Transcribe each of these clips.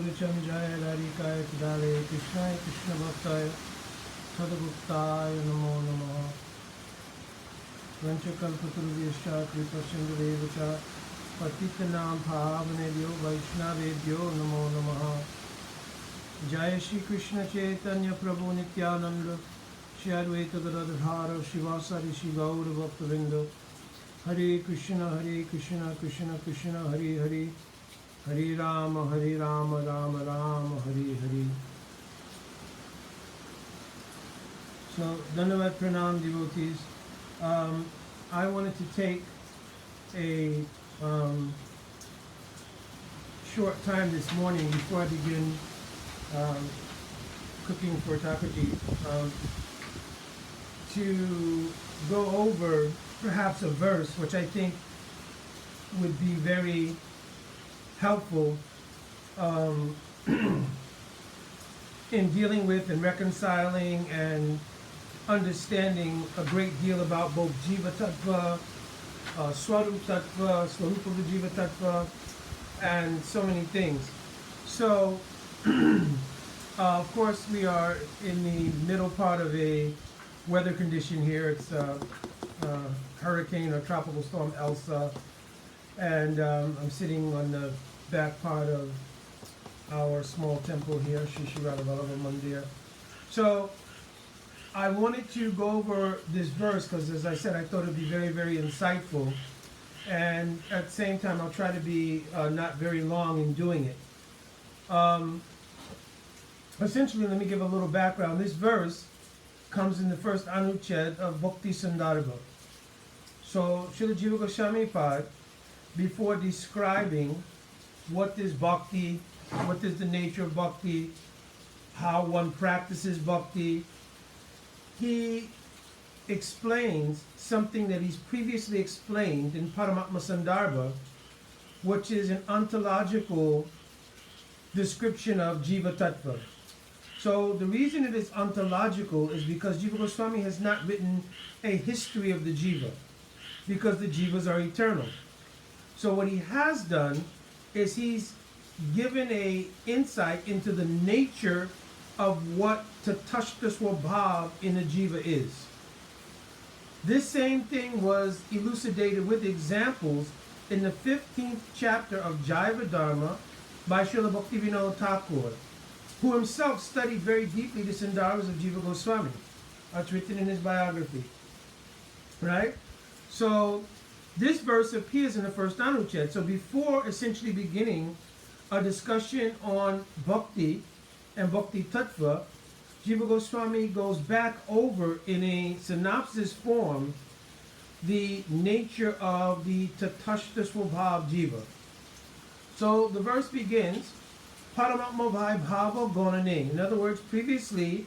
Chanjaya Radhikaya Tidale Krishnaya Krishna Bhaktaya Sadhaguptaya Namo Namaha Vanchakalpaturviyascha Kripasindhudevacha Patitanam Bhavanebhyo Vaishnavebhyo Namo Namaha Jaya Shri Krishna Chaitanya Prabhu Nityananda Shri Advaita Gadadhara Shivasari Shri Gaura Bhaktavinda Hare Krishna Krishna Krishna Hare Hare Hare Rama Rama Rama Hare Hare. So, Dhanavad Pranam devotees. I wanted to take a short time this morning before I begin cooking for Thakurji to go over perhaps a verse which I think would be very helpful in dealing with and reconciling and understanding a great deal about both Jiva Tattva, Swarup Tattva, Swarupa Jiva Tattva, and so many things. So, of course, we are in the middle part of a weather condition here. It's hurricane or tropical storm Elsa, and I'm sitting on the back part of our small temple here, Shri Shri Radha Vallabha Mandir. So I wanted to go over this verse because, as I said, I thought it would be very, very insightful, and at the same time I'll try to be not very long in doing it. Essentially, let me give a little background. This verse comes in the first Anuched of Bhakti Sandarbha. So Srila Jiva Goswami Pad, before describing what is bhakti, what is the nature of bhakti, how one practices bhakti, he explains something that he's previously explained in Paramatma Sandarbha, which is an ontological description of Jiva Tattva. So the reason it is ontological is because Jiva Goswami has not written a history of the Jiva, because the Jivas are eternal. So what he has done is he's given a insight into the nature of what Tatashta Swabhav in a Jiva is. This same thing was elucidated with examples in the 15th chapter of Jaiva Dharma by Srila Bhaktivinoda Thakur, who himself studied very deeply the Sandarbhas of Jiva Goswami. That's written in his biography. Right? So this verse appears in the first Anuched. So before essentially beginning a discussion on bhakti and bhakti tattva, Jiva Goswami goes back over in a synopsis form the nature of the Tatashta Swabhav Jiva. So the verse begins, Paramatma Vaibhava Gonane. In other words, previously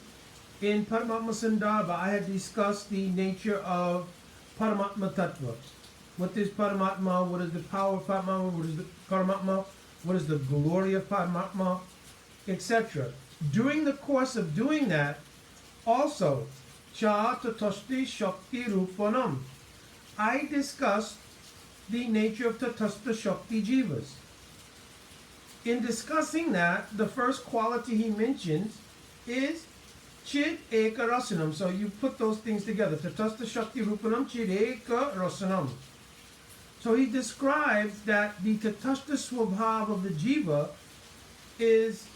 in Paramatma Sandarbha, I had discussed the nature of Paramatma Tattva. What is Paramatma? What is the power of Paramatma? What is the Paramatma? What is the glory of Paramatma? Etc. During the course of doing that, also, Cha Tatashti Shakti Rupanam, I discussed the nature of Tatashta Shakti Jivas. In discussing that, the first quality he mentions is Chid Eka Rasanam. So you put those things together. Tatastha Shakti Rupanam Chid Eka Rasanam. So he describes that the Tatastha Swabhav of the Jiva is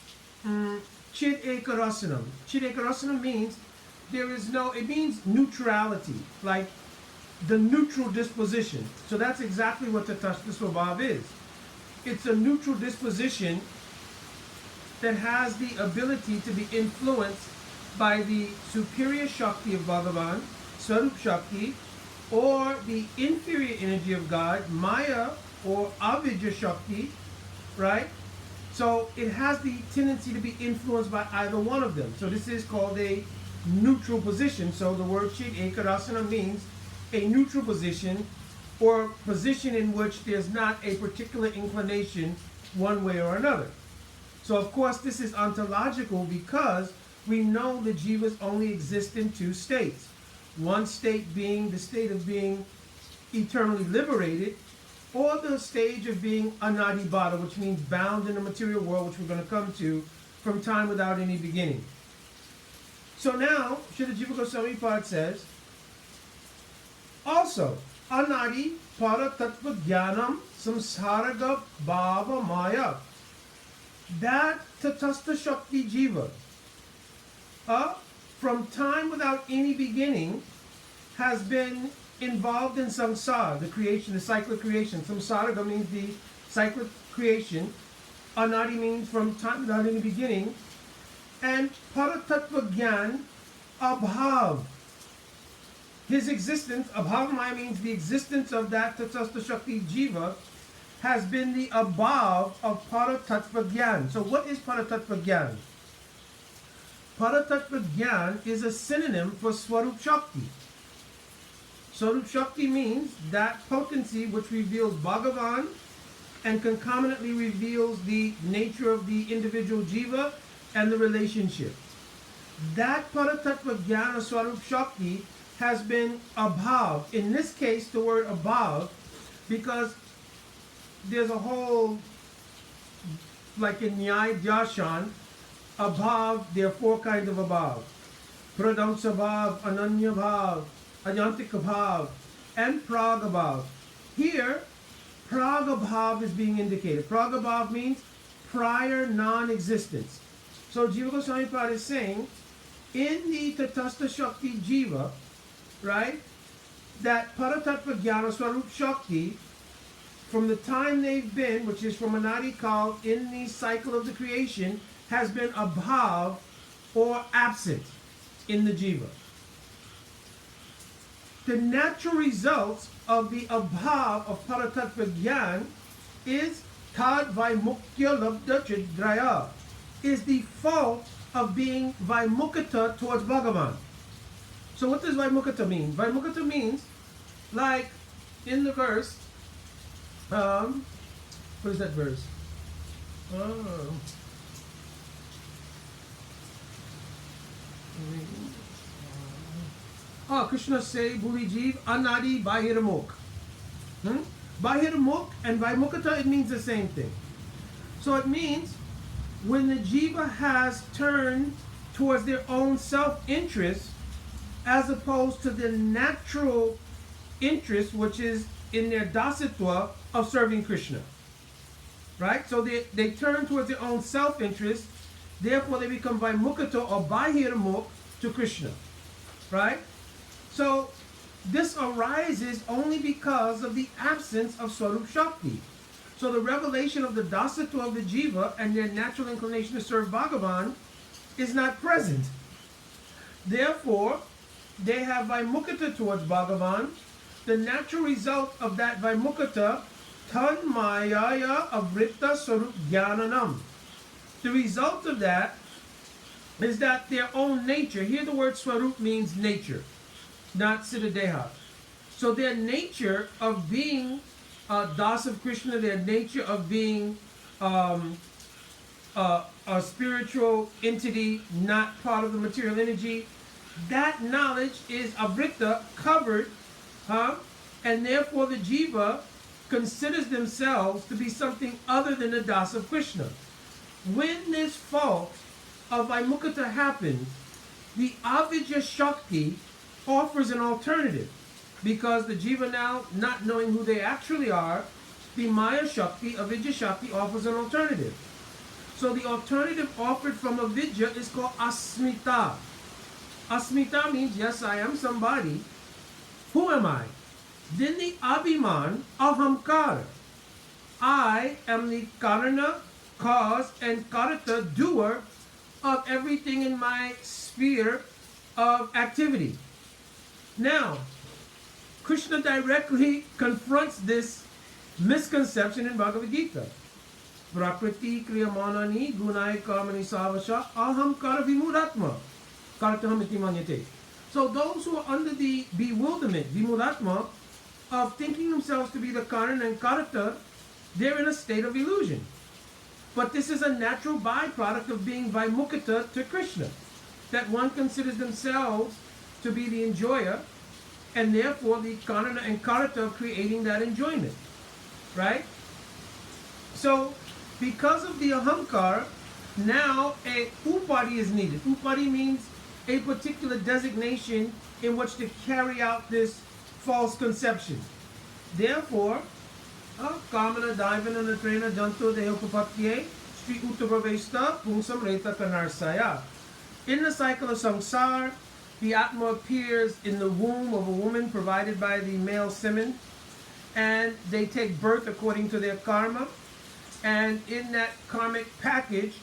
Chid Eka Rasanam. Chid Eka Rasanam means it means neutrality, like the neutral disposition. So that's exactly what Tatastha Swabhav is. It's a neutral disposition that has the ability to be influenced by the superior Shakti of Bhagavan, Swarup Shakti, or the inferior energy of God, Maya or Avidya Shakti, right? So it has the tendency to be influenced by either one of them. So this is called a neutral position. So the word Chid Ekarasana means a neutral position, or position in which there's not a particular inclination one way or another. So of course this is ontological because we know the jivas only exist in two states. One state being the state of being eternally liberated, or the stage of being anadibada, which means bound in the material world, which we're going to come to, from time without any beginning. So now, Srila Jiva Goswami Pad says, also, anadi para tattva jnanam samsaraga bhava maya. That tatastha shakti jiva, from time without any beginning, has been involved in samsara, the creation, the cyclic creation. Samsara means the cyclic creation. Anadi means from time without any beginning. And paratattva jnana, abhav. His existence, abhav maya means the existence of that tatastha shakti jiva, has been the abhav of paratattva jnana. So what is paratattva jnana? Paratattva jnana is a synonym for Swarup Shakti. Swarup Shakti means that potency which reveals Bhagavan and concomitantly reveals the nature of the individual jiva and the relationship. That Paratattva Jnana Swarup Shakti has been abhav. In this case, the word abhav, because there's a whole, like in Nyaya Dashan, abhav, there are four kinds of abhav. Pradamsa bhav, Ananya bhav, Ayantika bhav, and Praga bhav. Here, Praga bhav is being indicated. Praga bhav means prior non-existence. So Jiva Goswami Pad is saying, in the Tatastha Shakti Jiva, right, that Paratattva Jnana Swarup Shakti, from the time they've been, which is from Anadi Kal, in the cycle of the creation, has been abhav or absent in the jiva. The natural result of the abhav of paratattva jnana is tad vaimukya labda chidraya, is the fault of being vaimukata towards Bhagavan. So what does vaimukata mean? Vaimukata means, like in the verse, what is that verse? Krishna say, Bhuli Jeev, Anadi Bahiramukh. Bahiramukh and Vaimukata, it means the same thing. So it means when the Jiva has turned towards their own self-interest as opposed to the natural interest, which is in their dasitva of serving Krishna. Right? So they turn towards their own self-interest, therefore they become Vaimukata or Bahiramukh to Krishna. Right? So this arises only because of the absence of Swarup Shakti. So the revelation of the dasatva of the jiva and their natural inclination to serve Bhagavan is not present. Therefore, they have Vaimukata towards Bhagavan. The natural result of that Vaimukata, tan mayaya avritta swarup jnananam. The result of that is that their own nature, here the word swarup means nature, not siddhadeha. So their nature of being das of Krishna, their nature of being a spiritual entity, not part of the material energy, that knowledge is avrita, covered, and therefore the jiva considers themselves to be something other than the das of Krishna. When this fault of Vaimukata happens, the Avijja Shakti offers an alternative, because the jiva now, not knowing who they actually are, the Maya Shakti, Avijja Shakti, offers an alternative. So the alternative offered from Avijja is called Asmita. Asmita means, yes, I am somebody. Who am I? Then the Abhiman, Ahamkara. I am the Karana, cause, and Karata, doer of everything in my sphere of activity. Now, Krishna directly confronts this misconception in Bhagavad Gita. Prakriti kriyamanani gunai kamani savasha aham kara vimuratma kartaham iti manyate. So those who are under the bewilderment, vimuratma, of thinking themselves to be the Karana and Karata, they're in a state of illusion. But this is a natural byproduct of being Vaimukata to Krishna, that one considers themselves to be the enjoyer, and therefore the Karana and Karata of creating that enjoyment. right? So, because of the ahamkar, now a upadi is needed. Upadi means a particular designation in which to carry out this false conception. Therefore, kamana daivana natrena janto dehopapatye Sri Uttravavesta Pungsam Reta Kanarsaya. In the cycle of samsara, the Atma appears in the womb of a woman provided by the male semen, and they take birth according to their karma. And in that karmic package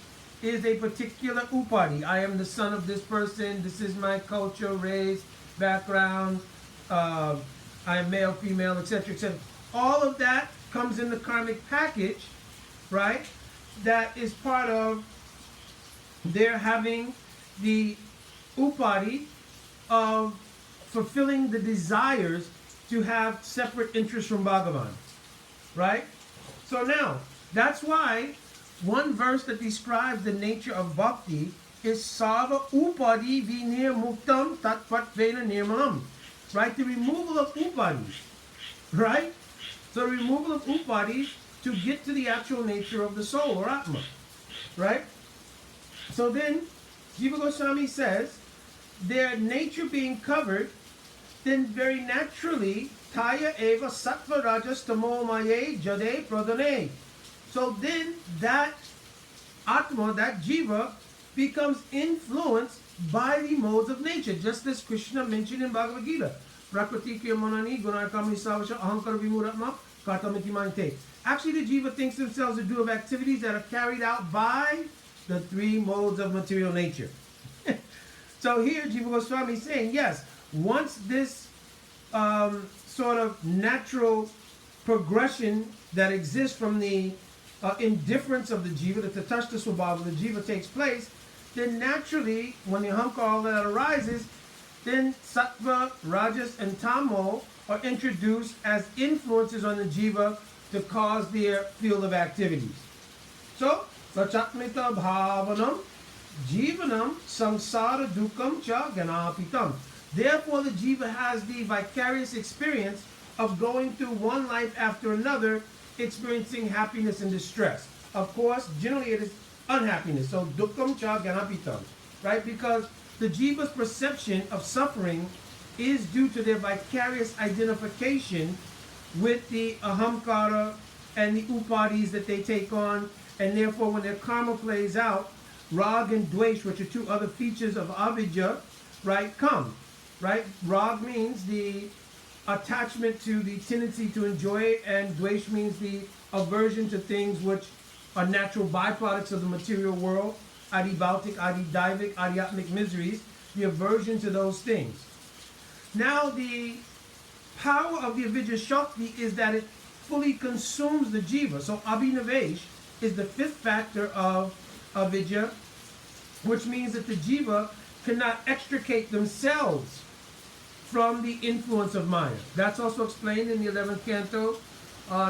is a particular upadi. I am the son of this person, this is my culture, race, background, I am male, female, etc., etc. All of that comes in the karmic package, right? That is part of their having the upadi of fulfilling the desires to have separate interests from Bhagavan, right? So now, that's why one verse that describes the nature of bhakti is Sava Upadi Vinir Muktam Tatpatvena Nirmalam, right? The removal of upadis, right? So the removal of upadis to get to the actual nature of the soul or Atma, right? So then, Jiva Goswami says, their nature being covered, then very naturally, Taya Eva Sattva Rajas Tamo Maye Jade Pradane. So then that Atma, that Jiva, becomes influenced by the modes of nature, just as Krishna mentioned in Bhagavad Gita. Prakriti Monani Gunarkamani Savasha Ahankara Vimuratma Katamiti Mante. Actually, the Jiva thinks themselves to do of activities that are carried out by the three modes of material nature. So here, Jiva Goswami is saying, yes, once this sort of natural progression that exists from the indifference of the Jiva, the Tatashta Swabhava of the Jiva takes place, then naturally, when the ahamkar all that arises, then Sattva, Rajas, and Tamo are introduced as influences on the Jiva to cause their field of activities. So, Sachatmita Bhavanam, Jivanam, Samsara Dukam Cha Ganapitam. Therefore, the Jiva has the vicarious experience of going through one life after another, experiencing happiness and distress. Of course, generally it is unhappiness. So, Dukam Cha Ganapitam, right? Because the Jiva's perception of suffering is due to their vicarious identification with the ahamkara and the upadis that they take on, and therefore when their karma plays out, rag and dvesh, which are two other features of avidya, right, come, right? Rag means the attachment to the tendency to enjoy, and dvesh means the aversion to things which are natural byproducts of the material world, adibautic, adidivic, adiatmic miseries, the aversion to those things. Now the power of the avidya shakti is that it fully consumes the jiva. So abhinavesh is the fifth factor of avidya, which means that the jiva cannot extricate themselves from the influence of Maya. That's also explained in the 11th canto,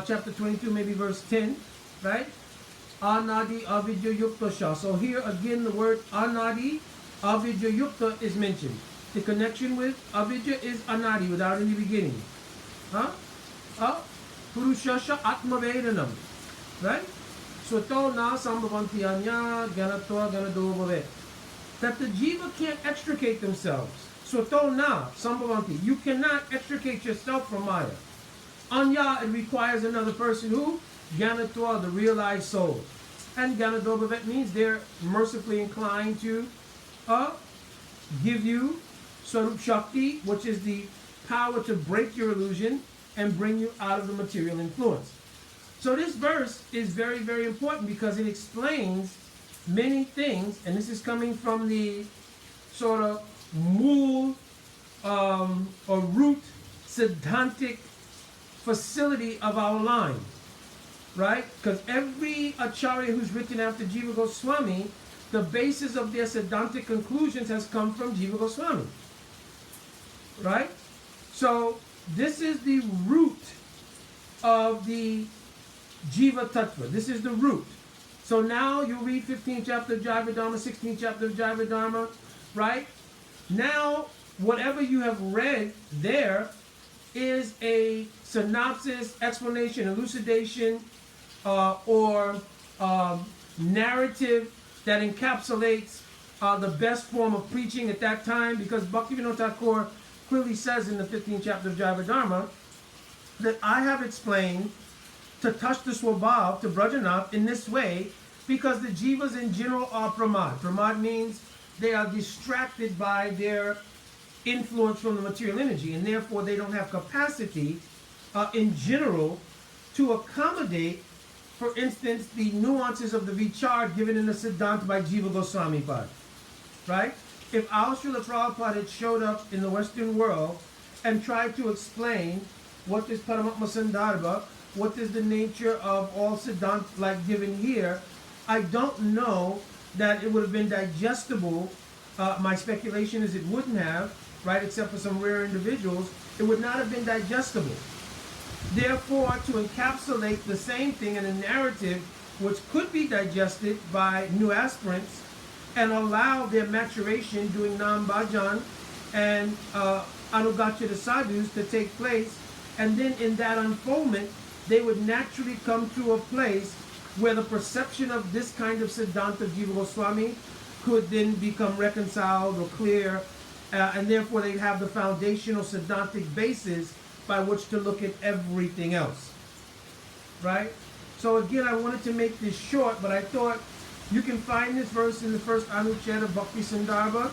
chapter 22, maybe verse 10, right? Anadi avidya yukta sha. So here again the word anadi avidya yukta is mentioned. The connection with avidya is anadi, without any beginning. Purushasha atmavedanam. Right? Swato na sambhavanti anya ganatva ganado bhave. That the jiva can't extricate themselves. Swato na sambhavanti. You cannot extricate yourself from Maya. Anya, it requires another person who? Ganatva, the realized soul. And ganado bhave means they're mercifully inclined to give you Swarup Shakti, which is the power to break your illusion and bring you out of the material influence. So this verse is very, very important because it explains many things, and this is coming from the sort of mool or root siddhantic facility of our line, right? Because every acharya who's written after Jiva Goswami, the basis of their siddhantic conclusions has come from Jiva Goswami. Right? So this is the root of the Jiva Tattva. This is the root. So now you read 15th chapter of Jaiva Dharma, 16th chapter of Jaiva Dharma, right? Now, whatever you have read there is a synopsis, explanation, elucidation, or narrative that encapsulates the best form of preaching at that time, because Bhaktivinoda Thakur clearly says in the 15th chapter of Jaiva Dharma that I have explained to touch the Swabhav, to Brajanath, in this way, because the jivas in general are pramad. Pramad means they are distracted by their influence from the material energy, and therefore they don't have capacity in general to accommodate, for instance, the nuances of the vichar given in the Siddhanta by Jiva Goswami Pad. Right? If our Srila Prabhupada had showed up in the Western world and tried to explain what is Paramatma Sandarbha, what is the nature of all Siddhanta like given here, I don't know that it would have been digestible. My speculation is it wouldn't have, right, except for some rare individuals. It would not have been digestible. Therefore, to encapsulate the same thing in a narrative which could be digested by new aspirants and allow their maturation doing Nam Bhajan and Anugachita Sadhus to take place, and then in that unfoldment, they would naturally come to a place where the perception of this kind of Siddhanta of Jiva Goswami could then become reconciled or clear, and therefore they'd have the foundational Siddhantic basis by which to look at everything else. Right? So again, I wanted to make this short, but I thought you can find this verse in the first Anuched of Bhakti Sandarbha.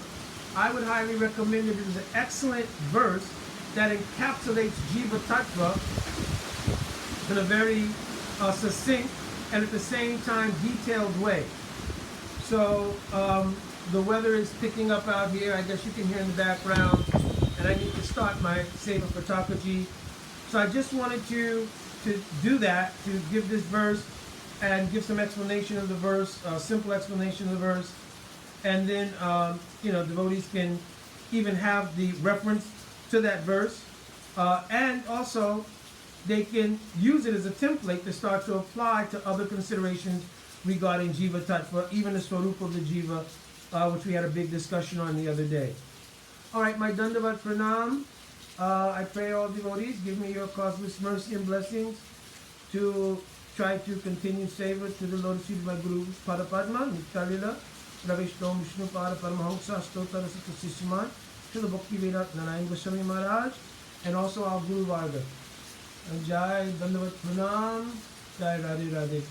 I would highly recommend it. It is an excellent verse that encapsulates Jiva Tattva in a very succinct and at the same time detailed way. So the weather is picking up out here. I guess you can hear in the background. And I need to start my Seva Patakaji. So I just wanted to do that, to give this verse and give some explanation of the verse, simple explanation of the verse. And then, devotees can even have the reference to that verse. And also, they can use it as a template to start to apply to other considerations regarding Jiva Tattva, even the Swarupa of the Jiva, which we had a big discussion on the other day. All right, my Dandavat Pranam. I pray all devotees give me your causeless mercy and blessings to try to continue seva to the Lotus feet of my Guru Padapadma, Nittalila, Ravishtom Vishnu Pada Paramahamsa, Stotara Sutta Sisiman, to the Bhakti Vedat Narayan Goswami Maharaj, and also our Guru Varga. And Jai Dandavat Pranam, Jai Radhe Radhe.